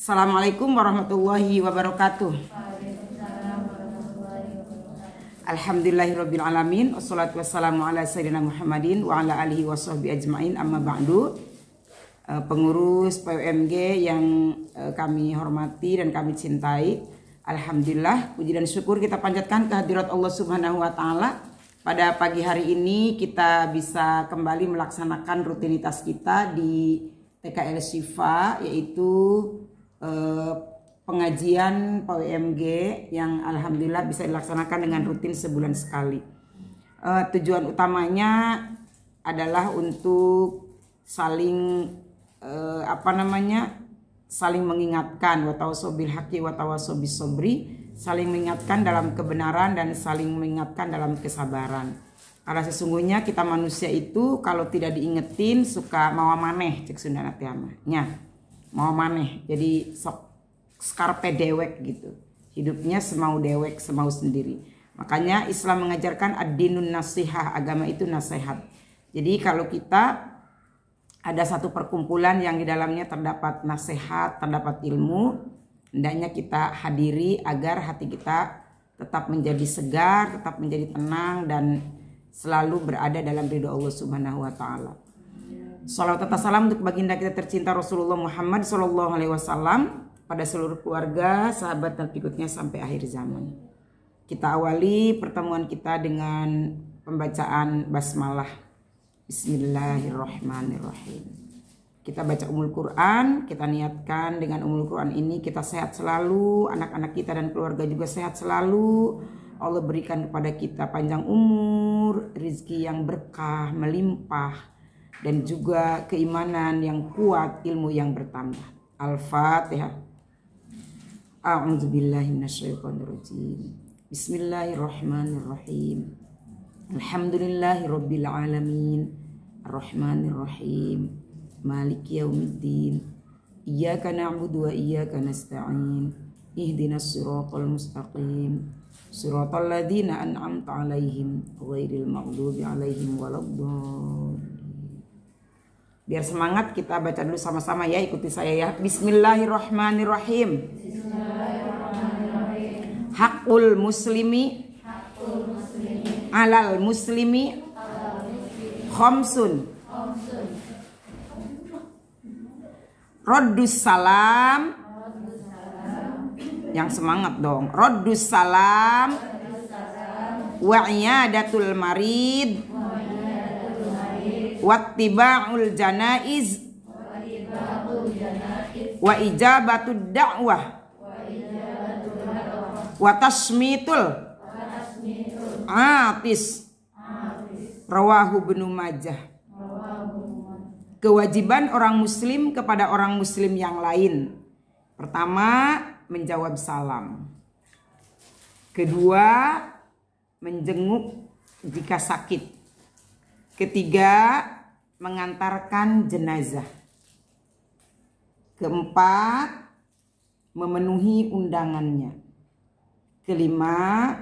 Assalamualaikum warahmatullahi wabarakatuh. Alhamdulillahirabbil alamin, wassalatu wassalamu ala sayyidina Muhammadin wa ala alihi washabbihi ajmain, amma ba'du. Pengurus PWMG yang kami hormati dan kami cintai, alhamdulillah puji dan syukur kita panjatkan kehadirat Allah Subhanahu wa taala. Pada pagi hari ini kita bisa kembali melaksanakan rutinitas kita di TKL Syifa, yaitu pengajian PWMG yang alhamdulillah bisa dilaksanakan dengan rutin sebulan sekali. Tujuan utamanya adalah untuk saling saling mengingatkan, watawasau bil haqqi watawasau bis sabri, saling mengingatkan dalam kebenaran dan saling mengingatkan dalam kesabaran. Karena sesungguhnya kita manusia itu kalau tidak diingetin suka mau maneh, cek Sunda nya. Mau maneh, jadi sok skarpe dewek gitu. Hidupnya semau dewek, semau sendiri. Makanya Islam mengajarkan ad-dinun nasihah, agama itu nasihat. Jadi kalau kita ada satu perkumpulan yang di dalamnya terdapat nasihat, terdapat ilmu, hendaknya kita hadiri agar hati kita tetap menjadi segar, tetap menjadi tenang dan selalu berada dalam ridho Allah Subhanahu wa taala. Salawat dan salam untuk baginda kita tercinta Rasulullah Muhammad sallallahu alaihi wasallam, pada seluruh keluarga, sahabat dan pengikutnya sampai akhir zaman. Kita awali pertemuan kita dengan pembacaan basmalah. Bismillahirrahmanirrahim. Kita baca Ummul Quran, kita niatkan dengan Ummul Quran ini kita sehat selalu, anak-anak kita dan keluarga juga sehat selalu. Allah berikan kepada kita panjang umur, rezeki yang berkah, melimpah, dan juga keimanan yang kuat, ilmu yang bertambah. Al-Fatihah. A'udzubillahi minasyaitonirrajim. Bismillahirrahmanirrahim. Alhamdulillahirabbil alamin. Arrahmanirrahim. Maliki yaumiddin. Iyyaka na'budu wa iyyaka nasta'in. Ihdinas siratal mustaqim. Siratal ladzina an'amta 'alaihim ghairil maghdubi 'alaihim waladdallin. Biar semangat kita baca dulu sama-sama ya, ikuti saya ya. Bismillahirrahmanirrahim. Hakul muslimi alal muslimi khamsun. Raddus salam. Yang semangat dong. Raddus salam wa iyadatul marid wattiba'ul janaiz wa ijabatud da'wah wa tasmitul atis. Rawahu Ibnu Majah. Kewajiban orang muslim kepada orang muslim yang lain. Pertama, menjawab salam. Kedua, menjenguk jika sakit. Ketiga, mengantarkan jenazah. Keempat, memenuhi undangannya. Kelima,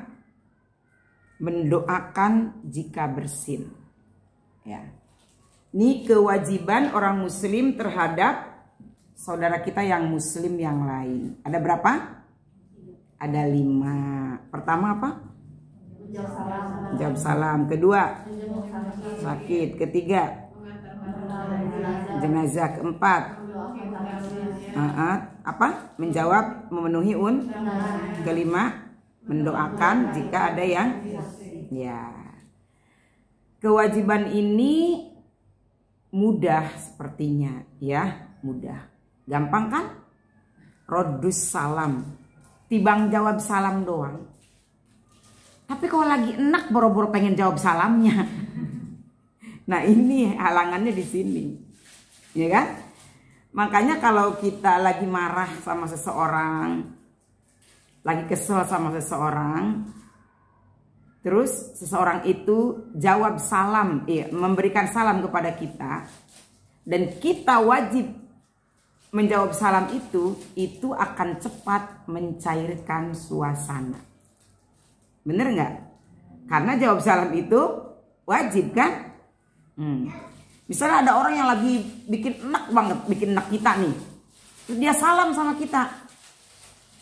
mendoakan jika bersin. Ya. Ini kewajiban orang muslim terhadap saudara kita yang muslim yang lain. Ada berapa? Ada 5. Pertama apa? Jawab salam. Kedua, sakit. Ketiga, jenazah. Keempat, menjawab, memenuhi kelima, mendoakan jika ada yang ya. Kewajiban ini mudah sepertinya ya, mudah, gampang kan? Raddus salam, tibang jawab salam doang. Tapi kalau lagi enak boro-boro pengen jawab salamnya. Nah, ini halangannya di sini. Ya kan? Makanya kalau kita lagi marah sama seseorang, lagi kesel sama seseorang, terus seseorang itu jawab salam, memberikan salam kepada kita, dan kita wajib menjawab salam itu akan cepat mencairkan suasana. Bener nggak? Karena jawab salam itu wajib kan? Misalnya ada orang yang lagi bikin enak banget, bikin enak kita nih. Terus dia salam sama kita.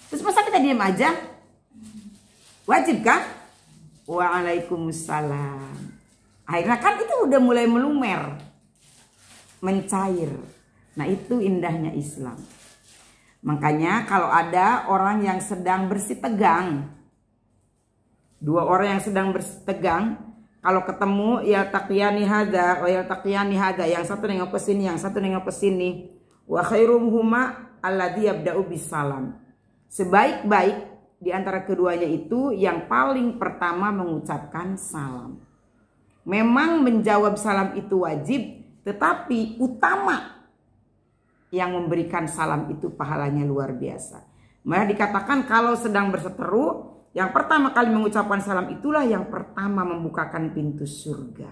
Terus masa kita diam aja? Wajib kan? Waalaikumsalam. Akhirnya kan itu udah mulai melumer, mencair. Nah itu indahnya Islam. Makanya kalau ada orang yang sedang bersitegang, dua orang yang sedang bersitegang, kalau ketemu ya taqiyani hada, wa ya taqiyani hada, yang satu nengok ke sini, yang satu nengok ke sini. Wa khairuhuma alladzi yabda'u bisalam. Sebaik-baik di antara keduanya itu yang paling pertama mengucapkan salam. Memang menjawab salam itu wajib, tetapi utama yang memberikan salam itu pahalanya luar biasa. Malah dikatakan kalau sedang berseteru, yang pertama kali mengucapkan salam itulah yang pertama membukakan pintu surga.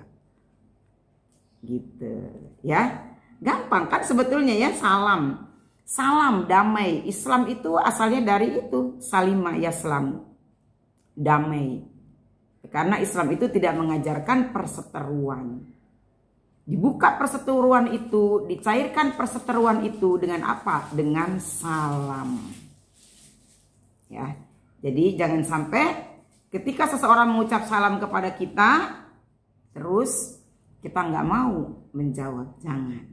Gitu ya. Gampang kan sebetulnya ya, salam. Salam damai. Islam itu asalnya dari itu, salima yaslamu. Damai. Karena Islam itu tidak mengajarkan perseteruan. Dibuka perseteruan itu, dicairkan perseteruan itu dengan apa? Dengan salam. Ya. Jadi jangan sampai ketika seseorang mengucap salam kepada kita, terus kita nggak mau menjawab. Jangan.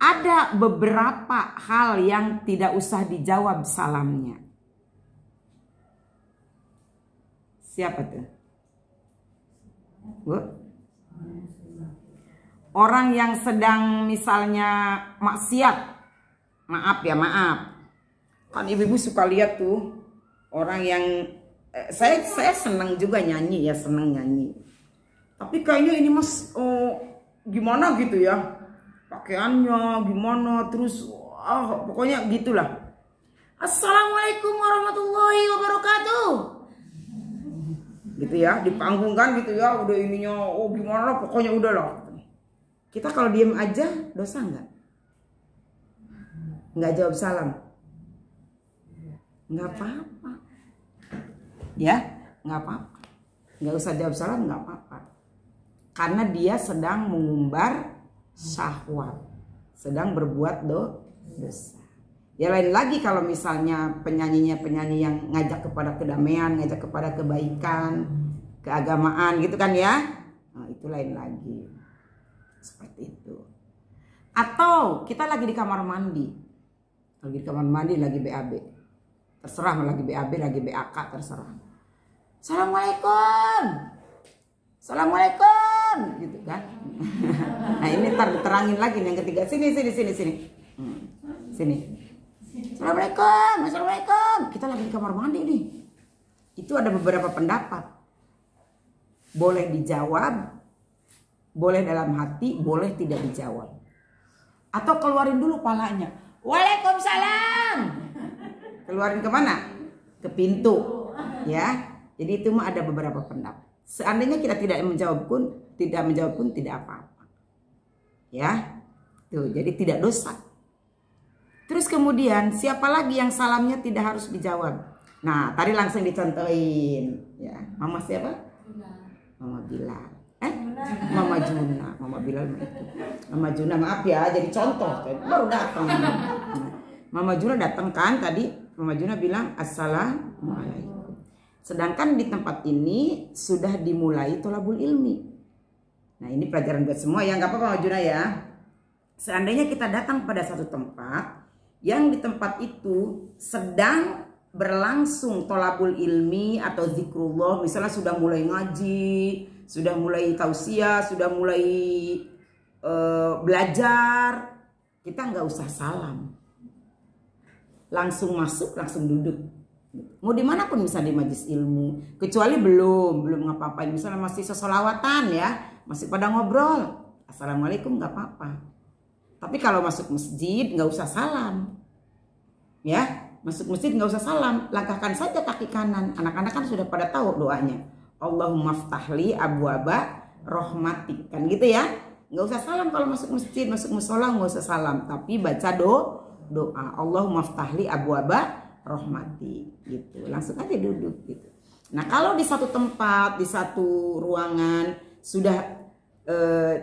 Ada beberapa hal yang tidak usah dijawab salamnya. Siapa tuh? Bu? Orang yang sedang misalnya maksiat, maaf ya maaf, kan ibu-ibu suka lihat tuh orang yang saya senang juga nyanyi ya, senang nyanyi. Tapi kayaknya ini mas gimana gitu ya, pakaiannya gimana, terus pokoknya gitulah. Assalamualaikum warahmatullahi wabarakatuh. Gitu ya, di panggung kan gitu ya, udah ininya gimana pokoknya udahlah. Kita kalau diem aja dosa nggak? Nggak jawab salam? Nggak apa-apa. Ya, nggak apa-apa. Nggak usah jawab salam, nggak apa-apa. Karena dia sedang mengumbar syahwat, sedang berbuat dosa. Ya lain lagi kalau misalnya penyanyi yang ngajak kepada kedamaian, ngajak kepada kebaikan, keagamaan gitu kan ya. Nah, itu lain lagi. Seperti itu. Atau kita lagi di kamar mandi. Lagi di kamar mandi, lagi BAB. Terserah, lagi BAB, lagi BAK, terserah. Assalamualaikum. Assalamualaikum. Gitu kan. Nah ini ntar diterangin lagi nih yang ketiga. Sini. Sini. Assalamualaikum. Assalamualaikum. Kita lagi di kamar mandi nih. Itu ada beberapa pendapat. Boleh dijawab, boleh dalam hati, boleh tidak dijawab. Atau keluarin dulu palanya. Waalaikumsalam. Keluarin kemana? Ke pintu. Ya. Jadi itu mah ada beberapa pendapat. Seandainya kita tidak menjawab pun tidak apa-apa. Ya. Tuh, jadi tidak dosa. Terus kemudian siapa lagi yang salamnya tidak harus dijawab? Nah, tadi langsung dicontohin. Ya. Mama siapa? Mama Bilal. Mama Juna, Mama Bilal itu. Mama Juna maaf ya, jadi contoh. Baru datang. Mama Juna datang kan tadi. Mama Juna bilang assalamualaikum. Sedangkan di tempat ini sudah dimulai tholabul ilmi. Nah ini pelajaran buat semua ya, nggak apa-apa Mama Juna ya. Seandainya kita datang pada satu tempat yang di tempat itu sedang berlangsung tholabul ilmi atau zikrullah, misalnya sudah mulai ngaji, sudah mulai tausiah, sudah mulai belajar, kita nggak usah salam, langsung masuk, langsung duduk. Mau dimanapun bisa di majelis ilmu, kecuali belum ngapa-ngapain, misalnya masih sesolawatan ya, masih pada ngobrol, assalamualaikum nggak apa-apa. Tapi kalau masuk masjid nggak usah salam, ya. Masuk masjid nggak usah salam, langkahkan saja kaki kanan. Anak-anak kan sudah pada tahu doanya. Allahumma ftahli abwaba rahmatik, kan gitu ya. Nggak usah salam kalau masuk masjid, masuk musola nggak usah salam, tapi baca doa Allahumma ftahli abwaba rahmatik gitu. Langsung aja duduk gitu. Nah kalau di satu tempat, di satu ruangan sudah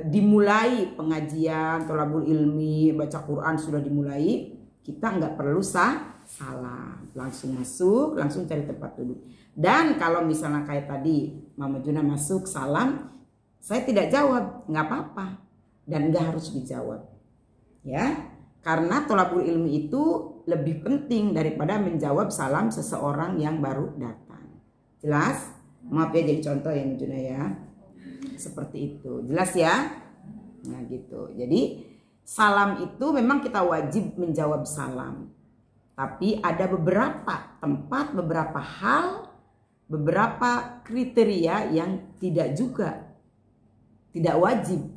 dimulai pengajian tholabul ilmi, baca Quran sudah dimulai, kita nggak perlu salam, langsung masuk, langsung cari tempat duduk. Dan kalau misalnya kayak tadi Mama Juna masuk salam, saya tidak jawab, nggak apa-apa dan nggak harus dijawab, ya. Karena tholabul ilmi itu lebih penting daripada menjawab salam seseorang yang baru datang. Jelas? Maaf ya jadi contoh ya Juna ya. Seperti itu. Jelas ya? Nah gitu. Jadi salam itu memang kita wajib menjawab salam. Tapi ada beberapa tempat, beberapa hal, beberapa kriteria yang tidak wajib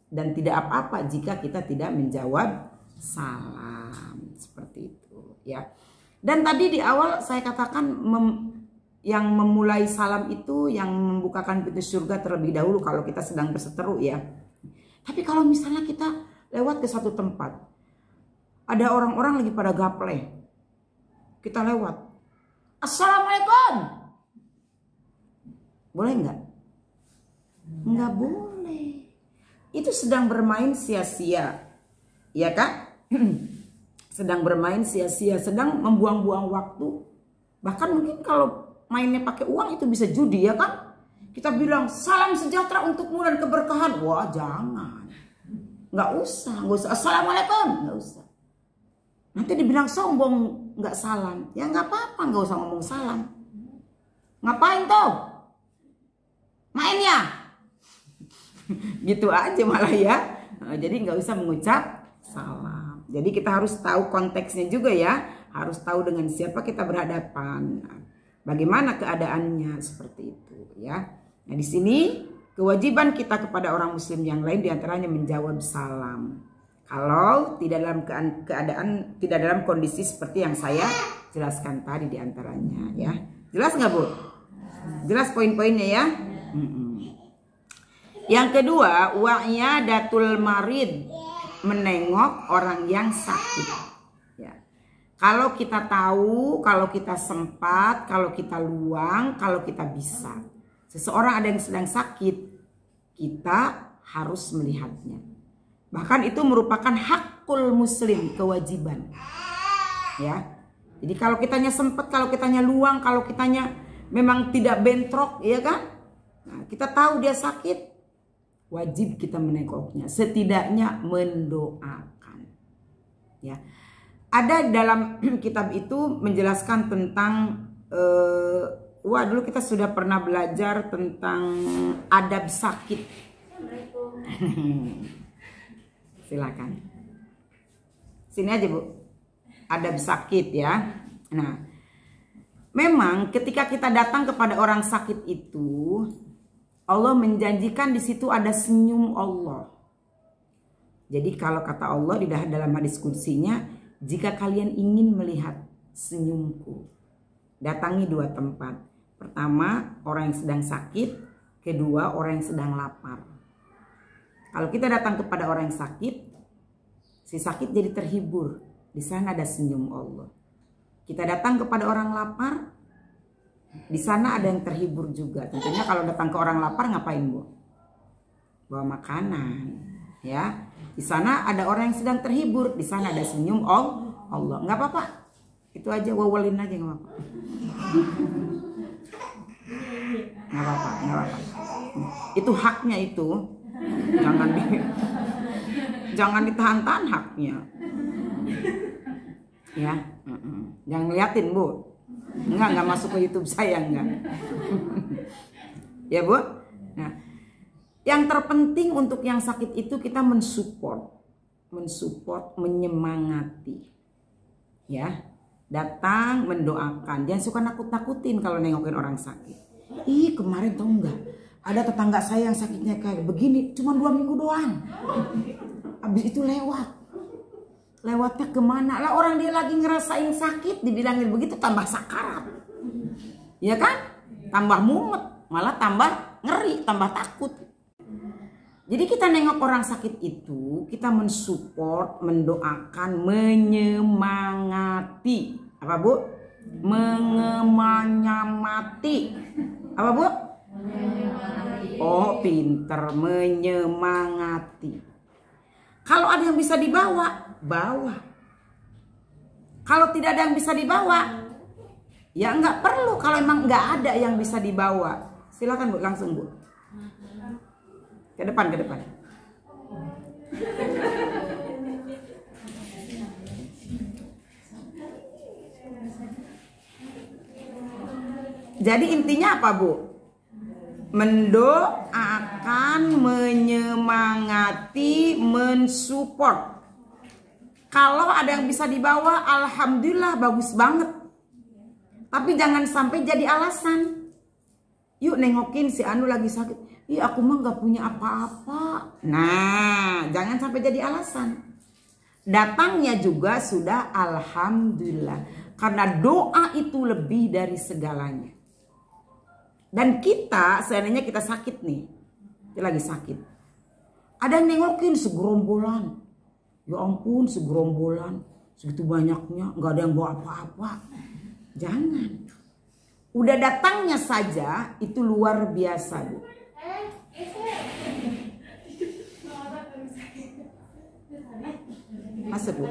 dan tidak apa-apa jika kita tidak menjawab salam. Seperti itu ya. Dan tadi di awal saya katakan yang memulai salam itu yang membukakan pintu surga terlebih dahulu kalau kita sedang berseteru ya. Tapi kalau misalnya kita lewat ke satu tempat, ada orang-orang lagi pada gaple, kita lewat, Assalamualaikum, boleh nggak? Nggak boleh. Itu sedang bermain sia-sia, ya kan? Sedang bermain sia-sia, sedang membuang-buang waktu. Bahkan mungkin kalau mainnya pakai uang itu bisa judi ya kan? Kita bilang salam sejahtera untukmu dan keberkahan. Wah jangan. Nggak usah. Assalamualaikum. Nggak usah. Nanti dibilang sombong nggak salam. Ya nggak apa-apa nggak usah ngomong salam. Ngapain tuh? Main ya? Gitu aja malah ya. Jadi nggak usah mengucap salam. Jadi kita harus tahu konteksnya juga ya. Harus tahu dengan siapa kita berhadapan. Bagaimana keadaannya seperti itu ya. Nah di sini kewajiban kita kepada orang muslim yang lain diantaranya menjawab salam. Kalau tidak dalam keadaan, tidak dalam kondisi seperti yang saya jelaskan tadi diantaranya ya. Jelas nggak Bu? Jelas poin-poinnya ya. Yang kedua, wa'iyadatul marid, menengok orang yang sakit. Ya. Kalau kita tahu, kalau kita sempat, kalau kita luang, kalau kita bisa. Seseorang ada yang sedang sakit, kita harus melihatnya. Bahkan itu merupakan hakul muslim, kewajiban. Ya. Jadi kalau kitanya sempat, kalau kitanya luang, kalau kitanya memang tidak bentrok, ya kan? Nah, kita tahu dia sakit, wajib kita menengoknya, setidaknya mendoakan. Ya. Ada dalam kitab itu menjelaskan tentang dulu kita sudah pernah belajar tentang adab sakit. Silakan. Sini aja Bu. Adab sakit ya. Nah, memang ketika kita datang kepada orang sakit itu, Allah menjanjikan di situ ada senyum Allah. Jadi kalau kata Allah di dalam hadis qudsinya, jika kalian ingin melihat senyumku, datangi dua tempat. Pertama, orang yang sedang sakit. Kedua, orang yang sedang lapar. Kalau kita datang kepada orang yang sakit, si sakit jadi terhibur. Di sana ada senyum Allah. Kita datang kepada orang lapar, di sana ada yang terhibur juga. Tentunya kalau datang ke orang lapar ngapain Bu? Bawa makanan, ya. Di sana ada orang yang sedang terhibur, di sana ada senyum Allah. Nggak apa-apa. Itu aja wawalin aja nggak apa-apa. Nggak apa-apa. Itu haknya itu. Jangan ditahan-tahan haknya. Ya, jangan ngeliatin Bu. Enggak masuk ke YouTube saya enggak. Ya Bu. Nah, yang terpenting untuk yang sakit itu kita mensupport, menyemangati. Ya. Datang mendoakan. Jangan suka nakut-nakutin kalau nengokin orang sakit. Ih, kemarin tau enggak? Ada tetangga saya yang sakitnya kayak begini, cuma 2 minggu doang. Habis itu lewat. Lewatnya kemana? Lah orang dia lagi ngerasain sakit, dibilangin begitu tambah sakarat. Ya kan? Tambah mumet, malah tambah ngeri, tambah takut. Jadi kita nengok orang sakit itu, kita mensupport, mendoakan, menyemangati. Apa Bu? Mengemanyamati. Apa Bu? Oh pinter, menyemangati. Kalau ada yang bisa dibawa, bawa. Kalau tidak ada yang bisa dibawa, ya nggak perlu. Kalau emang nggak ada yang bisa dibawa, silakan Bu, langsung Bu. Ke depan, ke depan. Jadi intinya apa Bu? Mendoakan, menyemangati, mensupport. Kalau ada yang bisa dibawa, alhamdulillah bagus banget. Tapi jangan sampai jadi alasan. Yuk nengokin si Anu lagi sakit. Ih aku mah gak punya apa-apa. Nah jangan sampai jadi alasan. Datangnya juga sudah alhamdulillah. Karena doa itu lebih dari segalanya. Dan kita seandainya kita sakit nih. Kita lagi sakit. Ada yang nengokin segerombolan. Ya ampun segerombolan. Segitu banyaknya. Gak ada yang bawa apa-apa. Jangan. Udah datangnya saja itu luar biasa Bu. Masuk Bu.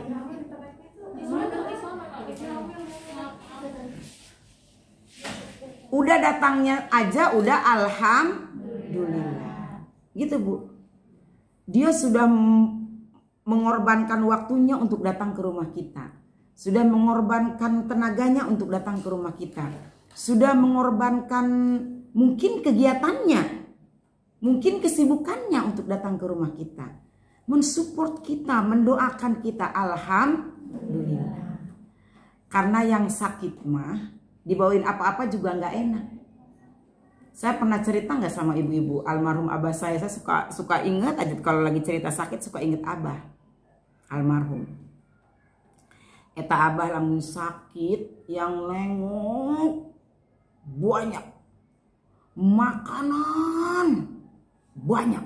Udah datangnya aja udah alhamdulillah. Gitu Bu. Dia sudah mengorbankan waktunya untuk datang ke rumah kita. Sudah mengorbankan tenaganya untuk datang ke rumah kita. Sudah mengorbankan mungkin kegiatannya. Mungkin kesibukannya untuk datang ke rumah kita. Mensupport kita, mendoakan kita. Alhamdulillah. Karena yang sakit mah dibawain apa-apa juga nggak enak. Saya pernah cerita nggak sama ibu-ibu almarhum abah saya suka inget aja kalau lagi cerita sakit suka inget abah almarhum. Eta abah lamun sakit yang nengok banyak, makanan banyak.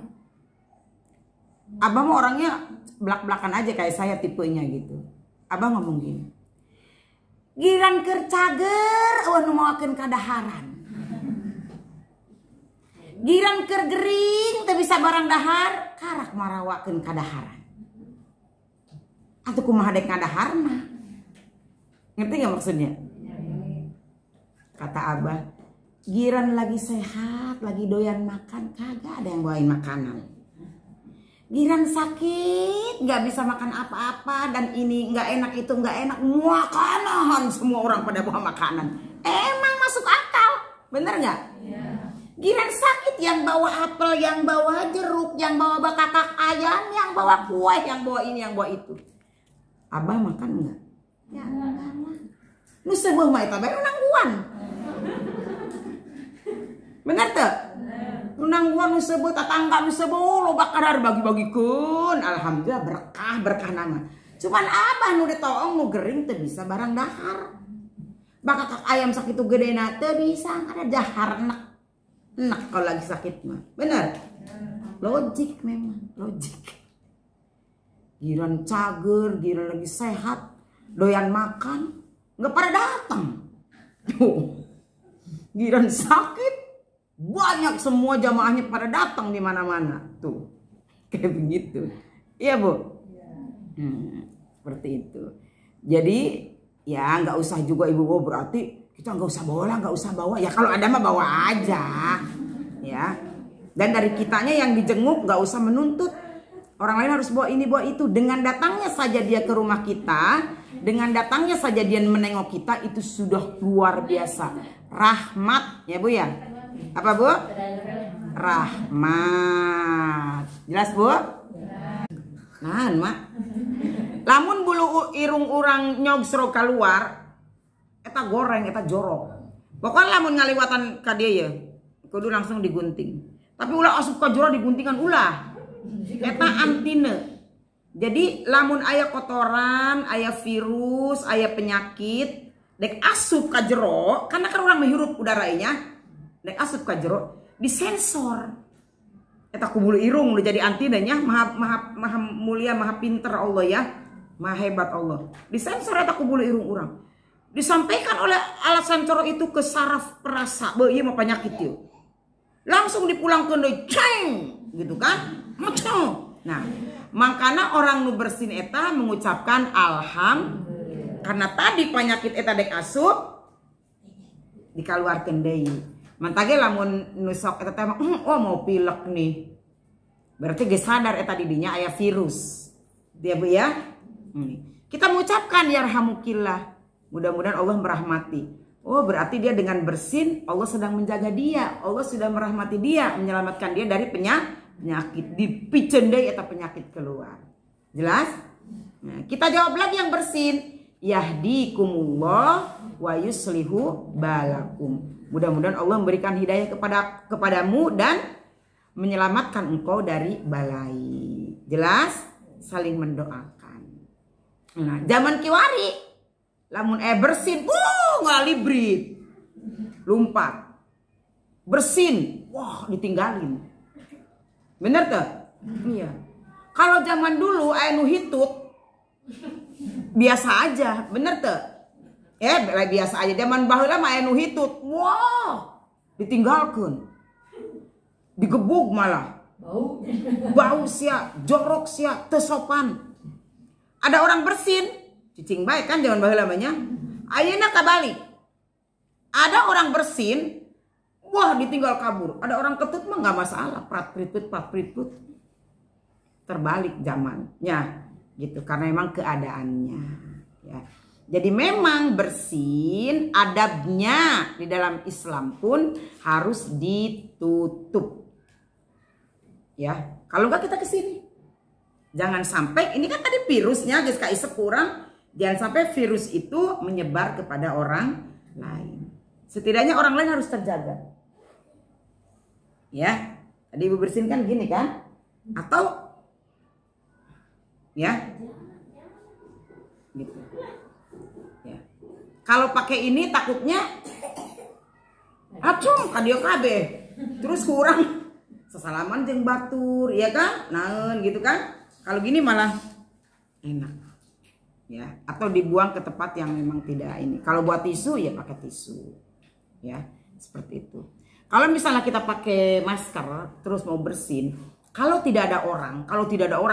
Abah mah orangnya belak-belakan aja kayak saya tipenya gitu. Abah ngomong gini, giran keur cager eueuh nu mawakeun kadaharan. Giran keur gering teu bisa barang dahar, karak marawakeun kadaharan. Atuh kumaha dek kadaharna? Ngerti gak maksudnya? Kata Abah, giran lagi sehat, lagi doyan makan, kagak ada yang bawain makanan. Giran sakit, gak bisa makan apa-apa, dan ini gak enak, itu gak enak, makanan, semua orang pada bawa makanan. Emang masuk akal, bener gak? Giran sakit yang bawa apel, yang bawa jeruk, yang bawa bakakak ayam, yang bawa kue, yang bawa ini, yang bawa itu. Abah makan enggak? Ya enggak lah. Nu sebuah mah eta bae nangguan. Bener teu? Nu nangguan nu sebuah tetangga nu sebuah loba kadar bagi-bagikeun. Alhamdulillah berkah nama. Cuman Abah nu ditoong nu gering teu bisa barang dahar. Bakakak ayam sakitu gedena teu bisa ada dahar enak kalau lagi sakit mah. Bener? Logik memang, logik. Giran cager, giran lagi sehat, doyan makan, nggak pada datang. Giran sakit, banyak semua jamaahnya pada datang di mana-mana. Tuh, kayak begitu. Iya Bu? Seperti itu. Jadi ya nggak usah juga ibu berarti kita nggak usah bawa lah, nggak usah bawa. Ya kalau ada mah bawa aja, ya. Dan dari kitanya yang dijenguk nggak usah menuntut. Orang lain harus bawa ini, bawa itu. Dengan datangnya saja dia ke rumah kita, dengan datangnya saja dia menengok kita, itu sudah luar biasa. Rahmat, ya Bu ya? Apa Bu? Rahmat. Jelas Bu? Nah, Mak. Lamun bulu irung orang nyogsro keluar, eta goreng, eta jorok. Pokoknya lamun ngaliwatan ka dia ya, kudu langsung digunting. Tapi ulah asup ka jorok diguntingan ulah. Eta antine. Jadi lamun aya kotoran, aya virus, aya penyakit, dek asup ka jero, karena kan orang menghirup udaranya, dek asup ka jero, disensor. Eta kubulu irung udah jadi antinenya, maha mulia, maha pinter Allah ya, maha hebat Allah. Disensor eta kubulu irung orang. Disampaikan oleh alat sensor itu ke saraf perasa, ieu mah penyakit yuk. Langsung dipulangkeun deui, ceng, gitu kan? Macam. Nah, makanya orang nu bersin eta mengucapkan alhamdulillah. Karena tadi penyakit eta dek asup dikaluarkeun deui. Mantage lamun nusok eta teh oh mau pilek nih. Berarti geus sadar eta di dinya aya virus. Dia Bu ya. Kita mengucapkan yarhamukillah. Mudah-mudahan Allah merahmati. Oh berarti dia dengan bersin Allah sedang menjaga dia. Allah sudah merahmati dia, menyelamatkan dia dari penyakit. Dipikeun deui eta penyakit keluar. Jelas? Nah, kita jawab lagi yang bersin. Yahdikumullah wa yuslihu balakum. Mudah-mudahan Allah memberikan hidayah kepadamu dan menyelamatkan engkau dari balai. Jelas? Saling mendoakan. Nah, zaman kiwari lamun bersin, ngalibrit. Lumpat. Bersin, wah ditinggalin. Bener tuh? Iya. Kalau zaman dulu anu hitut biasa aja, bener tuh? Biasa aja. Zaman baheula mah anu hitut, wah ditinggalkeun. Digebug malah. Bau sia, jorok sia, teu sopan. Ada orang bersin, cicing baik kan zaman baheula mah nya. Ayeuna kabalik. Ada orang bersin, wah ditinggal kabur. Ada orang ketut mah nggak masalah, prat-prit-put. Terbalik zamannya gitu karena memang keadaannya ya. Jadi memang bersin adabnya di dalam Islam pun harus ditutup. Ya, kalau enggak kita kesini. Jangan sampai ini kan tadi virusnya guys kaisep kurang, jangan sampai virus itu menyebar kepada orang lain. Setidaknya orang lain harus terjaga. Ya, tadi Ibu bersin kan gini kan? Atau ya gitu ya. Kalau pakai ini takutnya acung kadio kabeh terus kurang sesalaman jeung batur ya kan naon gitu kan. Kalau gini malah enak ya, atau dibuang ke tempat yang memang tidak ini. Kalau buat tisu ya pakai tisu ya, seperti itu. Kalau misalnya kita pakai masker terus mau bersin, kalau tidak ada orang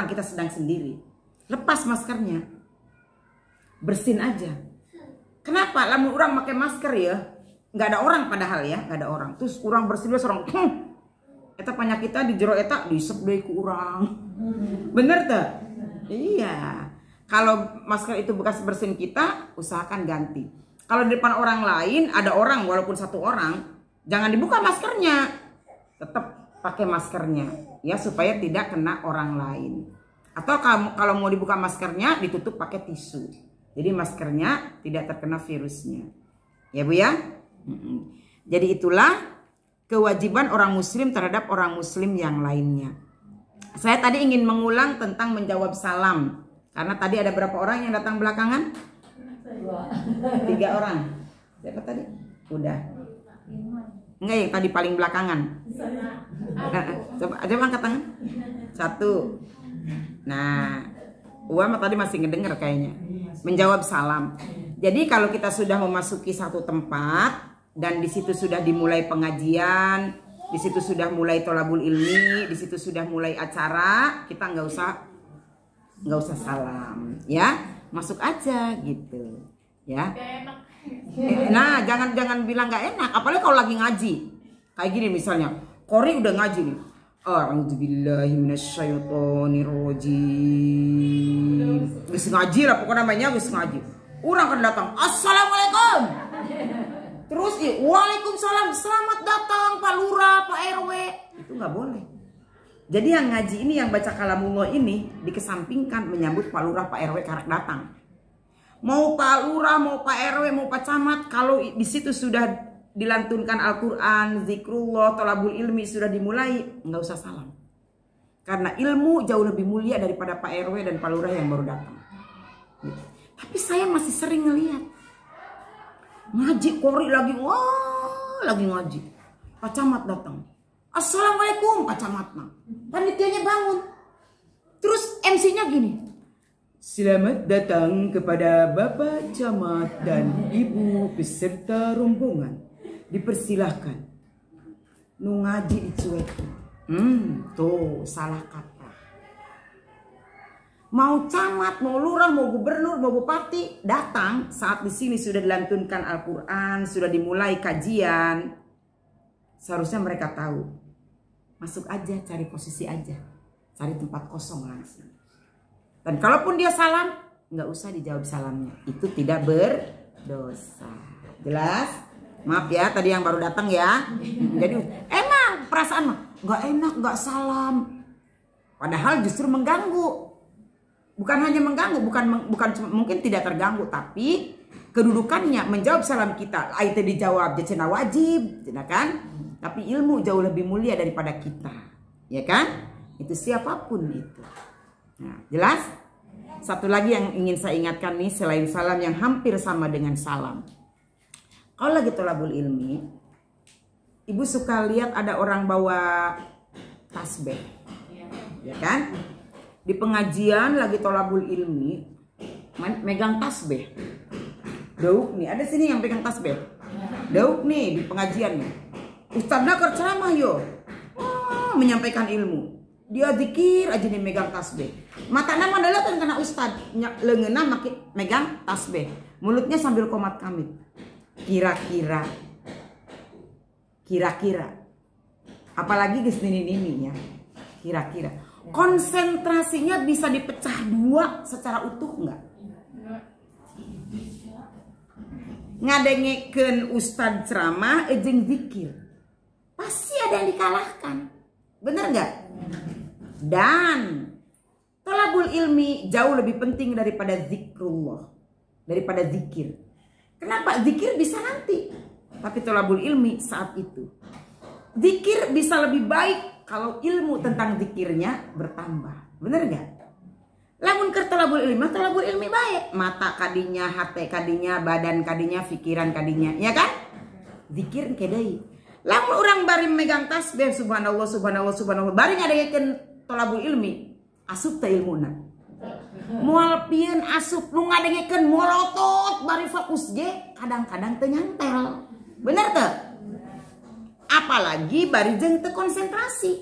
kita sedang sendiri, lepas maskernya, bersin aja. Kenapa? Lamun orang pakai masker ya, nggak ada orang padahal ya, nggak ada orang. Terus orang bersin orang, eta penyakitnya di jero eta disep deui ku urang. Bener tuh? Iya. Kalau masker itu bekas bersin kita, usahakan ganti. Kalau di depan orang lain ada orang walaupun satu orang, jangan dibuka maskernya, tetap pakai maskernya ya supaya tidak kena orang lain. Atau kalau mau dibuka maskernya ditutup pakai tisu. Jadi maskernya tidak terkena virusnya. Ya Bu ya. Jadi itulah kewajiban orang muslim terhadap orang muslim yang lainnya. Saya tadi ingin mengulang tentang menjawab salam. Karena tadi ada berapa orang yang datang belakangan? 3 orang. Siapa tadi? Udah. Enggak yang tadi paling belakangan. Coba angkat tangan. 1. Nah, Uwa tadi masih ngedenger kayaknya. Menjawab salam. Jadi kalau kita sudah memasuki satu tempat dan di situ sudah dimulai pengajian, di situ sudah mulai tholabul ilmi, di situ sudah mulai acara, kita nggak usah salam, ya, masuk aja gitu, ya. Nah, jangan bilang nggak enak, apalagi kalau lagi ngaji, kayak gini misalnya, Kori udah ngaji nih. A'udzubillahi minasyaitonirrajim. Geus ngaji lah pokoknya namanya geus ngaji. Urang kan datang, assalamualaikum. Terus waalaikumsalam, selamat datang Pak Lurah, Pak RW. Itu nggak boleh. Jadi yang ngaji ini, yang baca kalamullah ini dikesampingkan menyambut Pak Lurah, Pak RW karek datang. Mau Pak Lurah, mau Pak RW, mau Pak Camat, kalau di situ sudah dilantunkan Al-Quran, zikrullah, tholabul ilmi sudah dimulai, nggak usah salam. Karena ilmu jauh lebih mulia daripada Pak RW dan Pak Lurah yang baru datang. Gitu. Tapi saya masih sering ngelihat ngaji Kori lagi, wah lagi ngaji. Pak Camat datang, assalamualaikum Pak Camat. Panitianya bangun. Terus MC-nya gini, selamat datang kepada Bapak Camat dan Ibu beserta rombongan. Dipersilahkan. Nu ngaji dicuekin. Tuh salah kata. mau camat, mau lurah, mau gubernur, mau bupati datang saat di sini sudah dilantunkan Al-Quran, sudah dimulai kajian. Seharusnya mereka tahu, masuk aja, cari posisi aja, cari tempat kosong langsung. Dan kalaupun dia salam, nggak usah dijawab salamnya, itu tidak berdosa. Jelas? Maaf ya, tadi yang baru datang ya. Jadi emang perasaan mah nggak enak, nggak salam. Padahal justru mengganggu. Bukan hanya mengganggu, bukan mungkin tidak terganggu, tapi kedudukannya menjawab salam kita. Itu dijawab jadi wajib, ya kan? Tapi ilmu jauh lebih mulia daripada kita, ya kan? Itu siapapun itu. Nah, jelas? Satu lagi yang ingin saya ingatkan nih, selain salam yang hampir sama dengan salam. Kalau lagi tholabul ilmi, ibu suka lihat ada orang bawa tasbih, ya kan? Di pengajian lagi tholabul ilmi, megang tasbih. Dauk nih, ada sini yang pegang tasbih. Dauk nih di pengajian nih. Ustadz Nakar ceramah yo, menyampaikan ilmu. Dia zikir aja nih megang tasbih. Mata nama adalah kan kena ustadz, lengena megang tasbih. Mulutnya sambil komat kamit. Kira-kira. Apalagi gesini ya. Kira-kira. Konsentrasinya bisa dipecah dua secara utuh enggak? Ngadengekeun ustadz ceramah ejeng zikir. Pasti ada yang dikalahkan. Bener enggak? Dan tholabul ilmi jauh lebih penting daripada zikrullah, daripada zikir. Kenapa? Zikir bisa nanti, tapi tholabul ilmi saat itu. Zikir bisa lebih baik kalau ilmu tentang zikirnya bertambah. Bener gak? Lamun ke tholabul ilmi baik. Mata kadinya, hati kadinya, badan kadinya, pikiran kadinya, ya kan? Zikir kedai. Lamun orang bari megang tasbih subhanallah subhanallah subhanallah, bari ngadengekeun tholabul ilmi, asup teh ilmuna. Moal pieun asup nu ngadengekeun molotot bari fokus ge kadang-kadang teu nyantel. Bener teu? Apalagi bari jeung teu konsentrasi.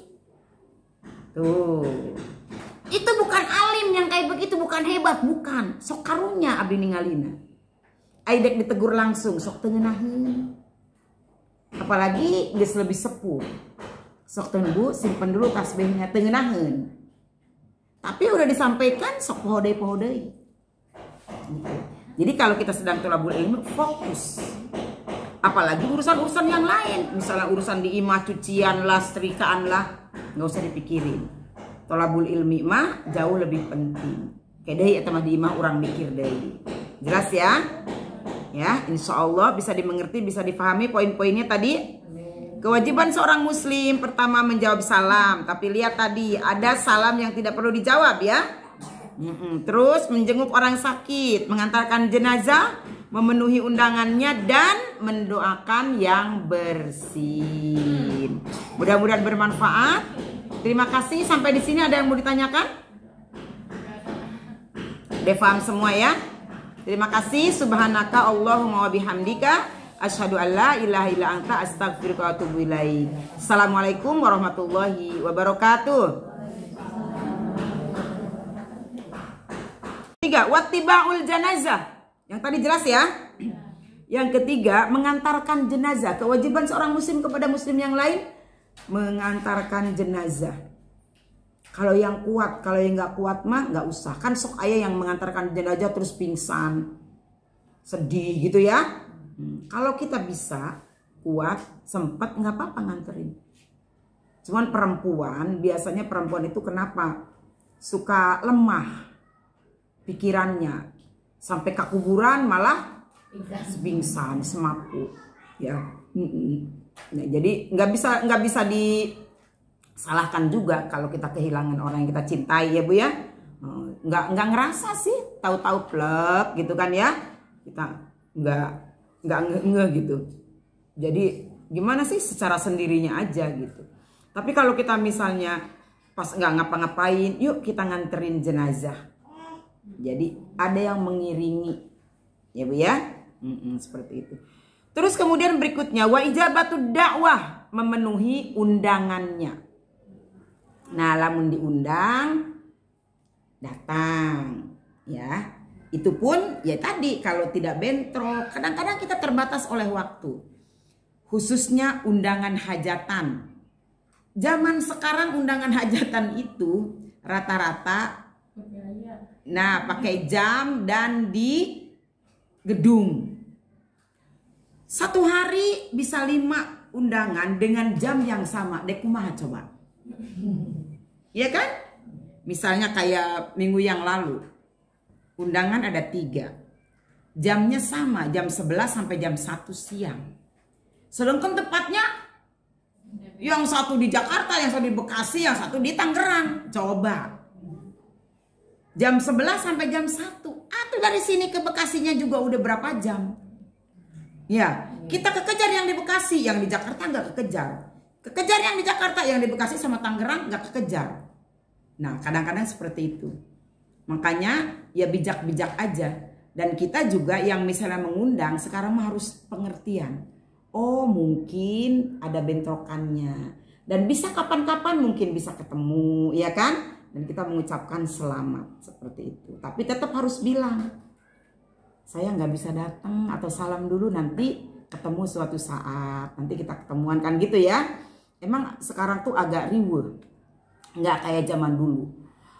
Tuh. Itu bukan alim yang kayak begitu, bukan hebat, bukan. Sok karunya abdi ningalina. Aidek ditegur langsung, sok teu ngeunaheun. Apalagi geus lebih sepuh. Sok teu Bu, simpen dulu tasbihnya teu ngeunaheun. Tapi udah disampaikan sok pohodei. Jadi kalau kita sedang tholabul ilmi fokus. Apalagi urusan-urusan yang lain, misalnya urusan di imah, cucian lah, setrikaan lah, nggak usah dipikirin. Tholabul ilmi mah jauh lebih penting. Kedai atau mah di imah orang mikir deui. Jelas ya? Ya, insya Allah bisa dimengerti, bisa difahami poin-poinnya tadi. Kewajiban seorang muslim pertama menjawab salam. Tapi lihat tadi ada salam yang tidak perlu dijawab ya. Terus menjenguk orang sakit, mengantarkan jenazah, memenuhi undangannya dan mendoakan yang bersin. Mudah-mudahan bermanfaat. Terima kasih. Sampai di sini ada yang mau ditanyakan? Udah paham semua ya? Terima kasih. Subhanaka Allahumma wa bihamdika asyhadu an la ilaha illa anta astaghfiruka wa atubu ilaik. Assalamualaikum warahmatullahi wabarakatuh. 3. Wattiba'ul janazah. Yang tadi jelas ya. Yang ketiga, mengantarkan jenazah. Kewajiban seorang muslim kepada muslim yang lain mengantarkan jenazah. Kalau yang kuat, kalau yang nggak kuat mah nggak usah. Kan sok ayah yang mengantarkan jenazah terus pingsan, sedih gitu ya. Kalau kita bisa kuat, sempat nggak apa-apa nganterin. Cuman perempuan, biasanya perempuan itu kenapa suka lemah pikirannya, sampai ke kuburan malah pingsan, semaput ya. Nah, jadi nggak bisa disalahkan juga kalau kita kehilangan orang yang kita cintai ya Bu ya. Nggak ngerasa sih, tahu-tahu plek gitu kan ya, kita nggak nge gitu. Jadi gimana sih, secara sendirinya aja gitu. Tapi kalau kita misalnya pas nggak ngapa-ngapain, yuk kita nganterin jenazah. Jadi ada yang mengiringi ya Bu ya. Seperti itu. Terus kemudian berikutnya, wa ijabatud dakwah, memenuhi undangannya. Nah, lamun diundang datang ya. Itu pun ya tadi kalau tidak bentrok, kadang-kadang kita terbatas oleh waktu. Khususnya undangan hajatan. Zaman sekarang undangan hajatan itu rata-rata pakai jam dan di gedung. Satu hari bisa 5 undangan dengan jam yang sama. Dek kumaha coba? Iya kan? Misalnya kayak minggu yang lalu. Undangan ada 3. Jamnya sama, jam 11 sampai jam 1 siang. Sedangkan tepatnya yang satu di Jakarta, yang satu di Bekasi, yang satu di Tangerang. Coba. Jam 11 sampai jam 1. Atau dari sini ke Bekasinya juga udah berapa jam? Ya, kita kekejar yang di Bekasi, yang di Jakarta nggak kekejar. Kekejar yang di Jakarta, yang di Bekasi sama Tangerang nggak kekejar. Nah, kadang-kadang seperti itu. Makanya ya bijak-bijak aja. Dan kita juga yang misalnya mengundang sekarang mah harus pengertian. Oh, mungkin ada bentrokannya. Dan bisa kapan-kapan mungkin bisa ketemu, ya kan? Dan kita mengucapkan selamat seperti itu. Tapi tetap harus bilang, saya nggak bisa datang atau salam dulu, nanti ketemu suatu saat. Nanti kita ketemuan kan gitu ya. Emang sekarang tuh agak riweuh. Nggak kayak zaman dulu.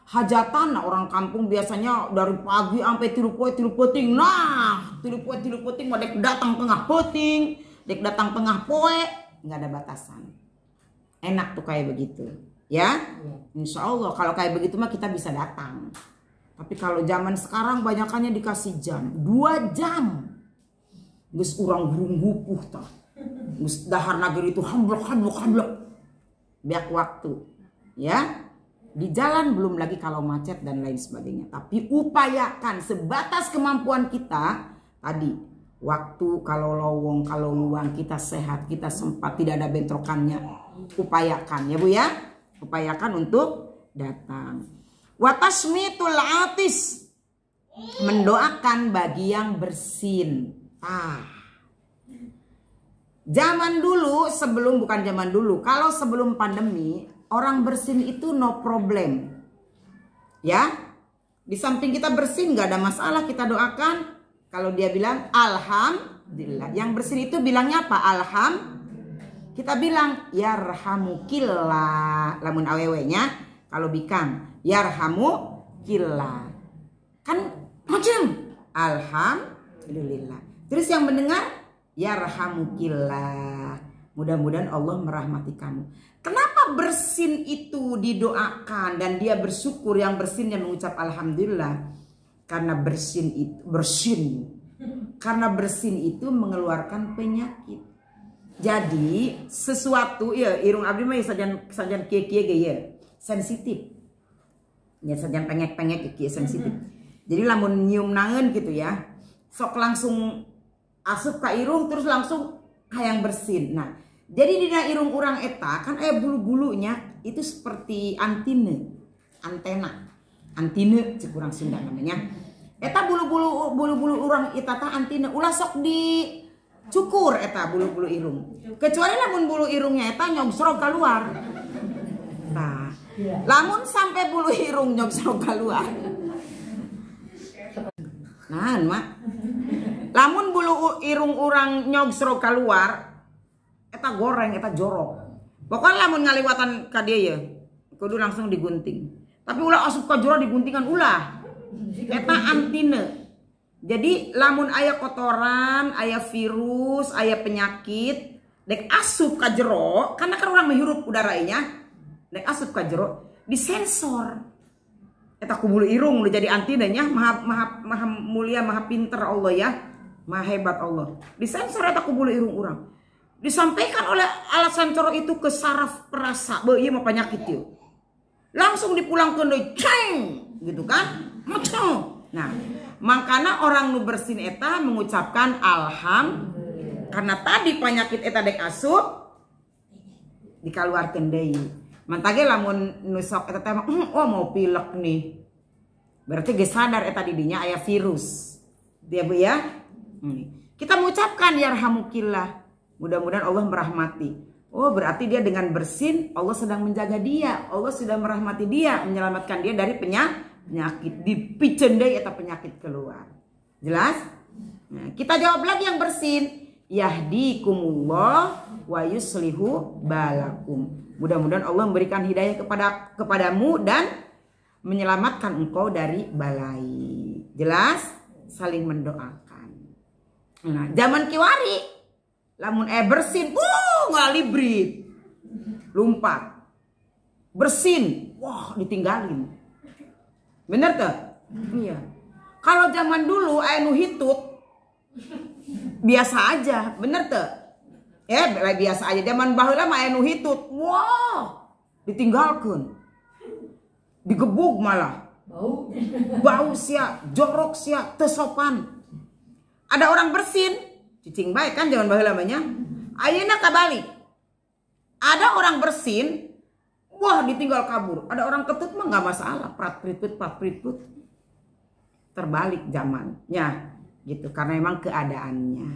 Hajatan orang kampung biasanya dari pagi sampai tilu poting. Nah, tilu poting dek datang tengah poting, dek datang tengah poe, nggak ada batasan. Enak tuh kayak begitu. Ya, insya Allah kalau kayak begitu mah kita bisa datang. Tapi kalau zaman sekarang banyakannya dikasih jam, 2 jam. Geus urang burung gupuh tah. Geus dahar nageri itu hamblok. Biak waktu. Ya. Di jalan belum lagi kalau macet dan lain sebagainya. Tapi upayakan sebatas kemampuan kita tadi. Waktu kalau lowong, kalau luang, kita sehat, kita sempat, tidak ada bentrokannya. Upayakan ya Bu ya. Upayakan untuk datang. Watasmitul atis, mendoakan bagi yang bersin. Zaman dulu, kalau sebelum pandemi, orang bersin itu no problem. Ya, di samping kita bersin gak ada masalah, kita doakan. Kalau dia bilang alhamdulillah, yang bersin itu bilangnya apa? Kita bilang yarhamukillah, lamun awewenya. Kalau bikang yarhamukillah, kan macam alhamdulillah. Terus yang mendengar yarhamukillah, mudah-mudahan Allah merahmati kamu. Kenapa bersin itu didoakan dan dia bersyukur, yang bersinnya mengucap alhamdulillah? Karena bersin itu mengeluarkan penyakit. Jadi sesuatu ya irung abdi mah sajan kieu-kieu ge ya sensitif. Ya sajan pengek-pengek kieu sensitif. Jadi lamun nyium nangeun gitu ya, sok langsung asup ka irung terus langsung hayang bersin. Nah, jadi dina irung urang eta kan aya bulu-bulunya itu seperti antena cek urang Sunda namanya. Eta bulu-bulu urang eta tah antena ulah sok dicukur eta bulu-bulu irung. Kecuali lamun bulu irungnya eta nyogsrog keluar. Nah, lamun sampai bulu irung nyogsrog keluar. Nah, mak. Lamun bulu irung urang nyogsrog keluar, eta goreng, eta jorok. Pokoknya lamun ngaliwatan ka dieu ya, kudu langsung digunting. Tapi ulah asup ka jero diguntingan ulah. Eta antine. Jadi lamun aya kotoran, aya virus, aya penyakit, dek asup ka jero, karena kan urang menghirup udaranya, dek asup ka jero disensor. Eta ku bulu irung udah jadi antinenya, maha mulia, maha pinter Allah ya. Maha hebat Allah. Disensor eta ku bulu irung urang. Disampaikan oleh alat sensor itu ke saraf perasa. Beuh ieu mah penyakit ieu. Langsung dipulangkeun deui, ceng, gitu kan? Macam. Nah, makana orang nu bersin eta mengucapkan alhamdulillah. Karena tadi penyakit eta dek asup dikaluarkeun deui. Mantage lamun nu sok eta teh oh mau pilek nih. Berarti geus sadar eta di dinya aya virus. Dia Bu ya. Kita mengucapkan yarhamukillah. Mudah-mudahan Allah merahmati. Oh, berarti dia dengan bersin Allah sedang menjaga dia. Allah sudah merahmati dia, menyelamatkan dia dari penyakit dipicen deui eta penyakit keluar. Jelas? Nah, kita jawab lagi yang bersin. Yahdikumullah wa yuslihu balakum. Mudah-mudahan Allah memberikan hidayah kepadamu dan menyelamatkan engkau dari balai. Jelas? Saling mendoakan. Nah, zaman kiwari lamun bersin, ngalibrit. Lompat. Bersin, wah ditinggalin. Bener tuh? Iya. Kalau zaman dulu anu hitut biasa aja, bener tuh? Biasa aja. Zaman baheula mah anu hitut, wah ditinggalkan. Digebug malah. Bau sia, jorok sia, teu sopan. Ada orang bersin, cicing baik kan zaman baheula mah nya. Ayeuna kabalik. Ada orang bersin, wah ditinggal kabur. Ada orang ketut mah nggak masalah, prat pritput. Terbalik zamannya gitu karena memang keadaannya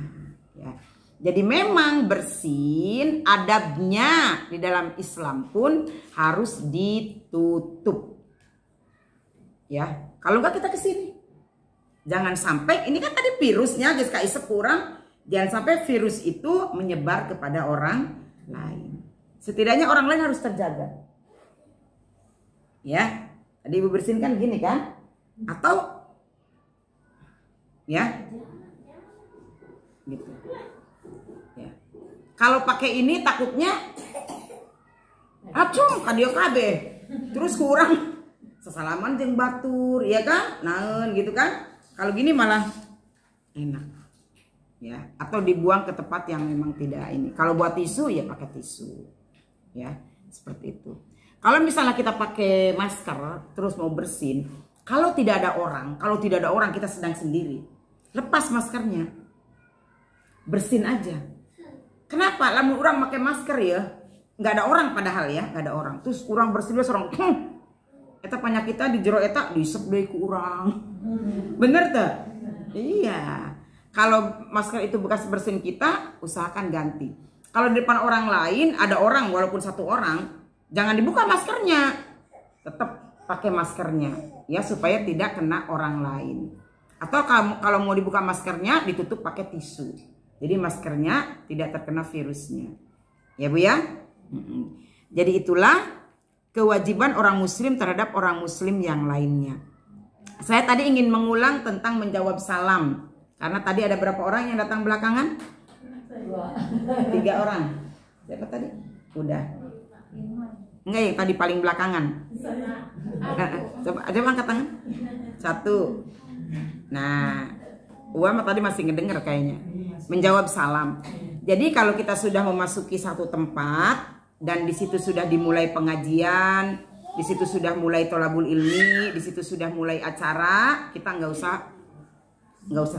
ya. Jadi memang bersin adabnya di dalam Islam pun harus ditutup. Ya, kalau enggak kita kesini. Jangan sampai ini kan tadi virusnya guys kaisep kurang, jangan sampai virus itu menyebar kepada orang lain. Setidaknya orang lain harus terjaga. Ya, tadi ibu bersin kan gini kan? Atau ya, gitu. Ya. Kalau pakai ini takutnya, acung kadio kabeh, terus kurang sesalaman jeung batur, ya kan? Naon gitu kan? Kalau gini malah enak, ya. Atau dibuang ke tempat yang memang tidak ini. Kalau buat tisu ya pakai tisu, ya seperti itu. Kalau misalnya kita pakai masker terus mau bersin, kalau tidak ada orang kita sedang sendiri, lepas maskernya, bersin aja. Kenapa? Lamun orang pakai masker ya, nggak ada orang padahal ya, nggak ada orang. Terus orang bersin orang, eta penyakitnya di jero eta disep deui ku urang. Bener tuh? Iya. Kalau masker itu bekas bersin kita, usahakan ganti. Kalau di depan orang lain ada orang walaupun satu orang, jangan dibuka maskernya. Tetap pakai maskernya ya supaya tidak kena orang lain. Atau kalau mau dibuka maskernya ditutup pakai tisu. Jadi maskernya tidak terkena virusnya. Ya Bu ya? Jadi itulah kewajiban orang muslim terhadap orang muslim yang lainnya. Saya tadi ingin mengulang tentang menjawab salam. Karena tadi ada berapa orang yang datang belakangan? 3 orang. Siapa tadi? Udah. Enggak ya, tadi paling belakangan. Coba angkat tangan. 1. Nah, Uwa tadi masih ngedenger kayaknya. Menjawab salam. Jadi kalau kita sudah memasuki satu tempat dan di situ sudah dimulai pengajian, di situ sudah mulai tholabul ilmi, di situ sudah mulai acara, kita nggak usah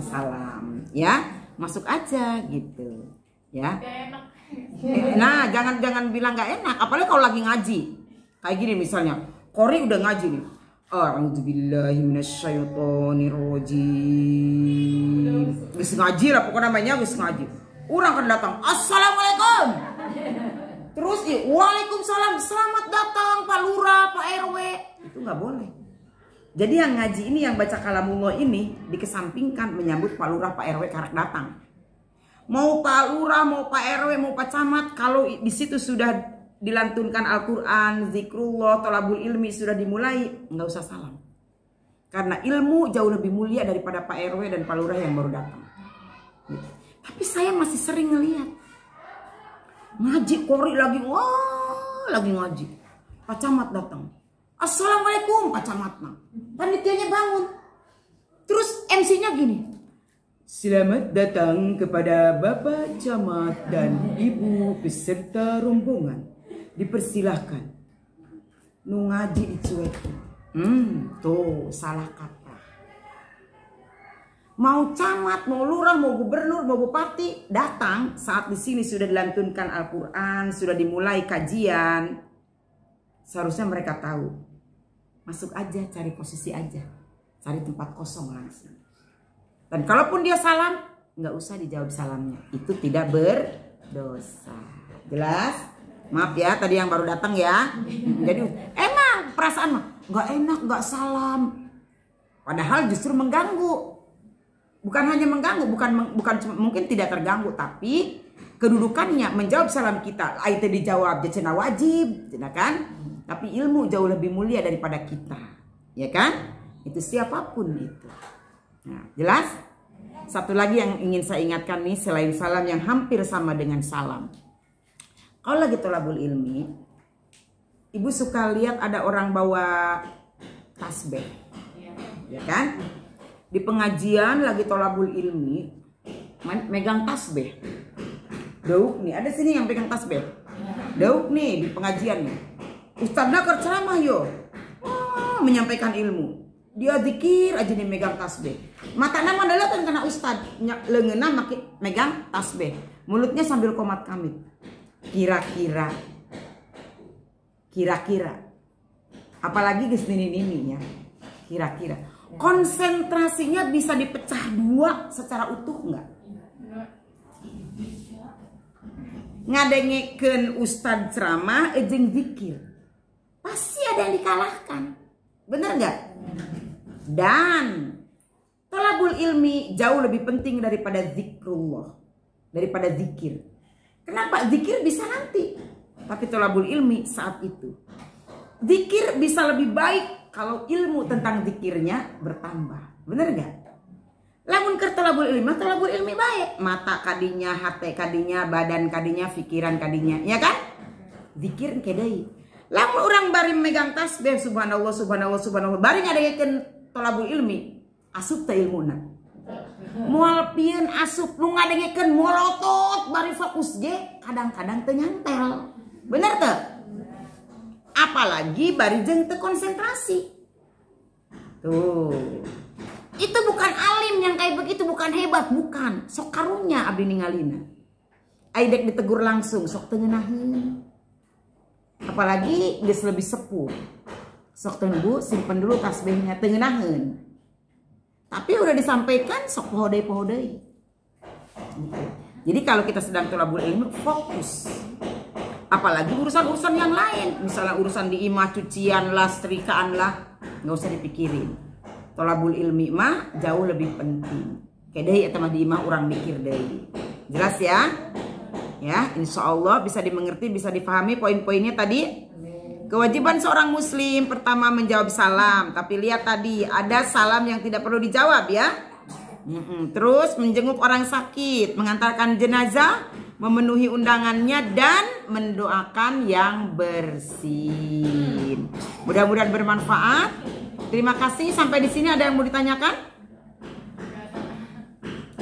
salam, ya, masuk aja gitu, ya. Nah, jangan bilang nggak enak, apalagi kalau lagi ngaji, kayak gini misalnya, Kori udah ngaji nih, a'udzubillahi minasyaitonirrajim, wis ngaji lah pokoknya namanya wis ngaji, orang kan datang, assalamualaikum. Terus ya, waalaikumsalam, selamat datang Pak Lurah, Pak RW. Itu nggak boleh. Jadi yang ngaji ini, yang baca kalamullah ini dikesampingkan menyambut Pak Lurah, Pak RW karek datang. Mau Pak Lurah, mau Pak RW, mau Pak Camat, kalau di situ sudah dilantunkan Al-Quran, zikrullah, tholabul ilmi sudah dimulai, nggak usah salam. Karena ilmu jauh lebih mulia daripada Pak RW dan Pak Lurah yang baru datang. Gitu. Tapi saya masih sering ngelihat ngaji Kori lagi, wah lagi ngaji, Pak Camat datang, assalamualaikum Pak Camat, panitianya bangun, terus MC-nya gini, selamat datang kepada Bapak Camat dan Ibu beserta rombongan, dipersilahkan. Nu ngaji dicuekin, tuh salah kata. Mau camat, mau lurah, mau gubernur, mau bupati datang saat di sini sudah dilantunkan Al-Quran, sudah dimulai kajian. Seharusnya mereka tahu. Masuk aja, cari posisi aja. Cari tempat kosong langsung. Dan kalaupun dia salam, nggak usah dijawab salamnya. Itu tidak berdosa. Jelas? Maaf ya, tadi yang baru datang ya. Jadi emang perasaan mah, nggak enak, nggak salam. Padahal justru mengganggu. Bukan hanya mengganggu, bukan mungkin tidak terganggu, tapi kedudukannya menjawab salam kita. Itu dijawab cenah wajib, kan? Tapi ilmu jauh lebih mulia daripada kita, ya kan? Itu siapapun itu. Nah, jelas? Satu lagi yang ingin saya ingatkan nih, selain salam yang hampir sama dengan salam. Kalau lagi tholabul ilmi, ibu suka lihat ada orang bawa tasbih, ya kan? Di pengajian lagi tholabul ilmi, megang tasbih. Dauk nih, ada sini yang pegang tasbih. Dauk nih di pengajian nih. Ustadznya ceramah yo, menyampaikan ilmu. Dia zikir aja nih megang tasbih. Matanya mandala kan kena ustad, leungena megang tasbih. Mulutnya sambil komat kamit. Kira-kira. Apalagi geus nini-nini ya. Kira-kira. Konsentrasinya bisa dipecah dua secara utuh enggak? Ngadengekeun ustad ceramah jeung zikir. Pasti ada yang dikalahkan. Bener enggak? Dan tholabul ilmi jauh lebih penting daripada zikrullah, daripada zikir. Kenapa? Zikir bisa nanti, tapi tholabul ilmi saat itu. Zikir bisa lebih baik kalau ilmu tentang zikirnya bertambah. Bener gak? Lamun keur tholabul ilmi baik. Mata kadinya, hati kadinya, badan kadinya, pikiran kadinya, ya kan? Zikir kedai. Lamun orang bari megang tasbih subhanallah, bari ngadengekeun tholabul ilmi, asup teh ilmuna. Moal pieun asup nu ngadengekeun molotot bari fokus ge kadang-kadang teu nyantel. Bener teu? Apalagi bari jeung teu konsentrasi. Tuh. Itu bukan alim yang kayak begitu, bukan hebat, bukan. Sok karunya abdi ningalina. Aidek ditegur langsung, sok teu ngeunaheun. Apalagi geus lebih sepuh. Sok teu Bu, simpen dulu tasbihnya teu ngeunaheun. Tapi udah disampaikan sok poho deui. Jadi kalau kita sedang tholabul ilmi fokus. Apalagi urusan-urusan yang lain, misalnya urusan di imah, cucian lah, setrikaan lah, nggak usah dipikirin. Tholabul ilmi mah jauh lebih penting. Kedai eta mah di imah urang mikir deui. Jelas ya? Ya, insya Allah bisa dimengerti, bisa difahami poin-poinnya tadi. Kewajiban seorang muslim pertama menjawab salam. Tapi lihat tadi ada salam yang tidak perlu dijawab ya. Terus menjenguk orang sakit, mengantarkan jenazah, memenuhi undangannya dan mendoakan yang bersin. Mudah-mudahan bermanfaat. Terima kasih. Sampai di sini ada yang mau ditanyakan?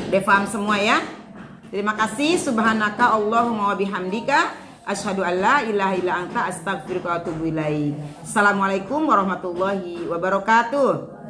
Udah paham semua ya? Terima kasih. Subhanaka Allahumma wa bihamdika asyhadu an la ilaha illa anta astaghfiruka wa atubu ilaik. Assalamualaikum warahmatullahi wabarakatuh.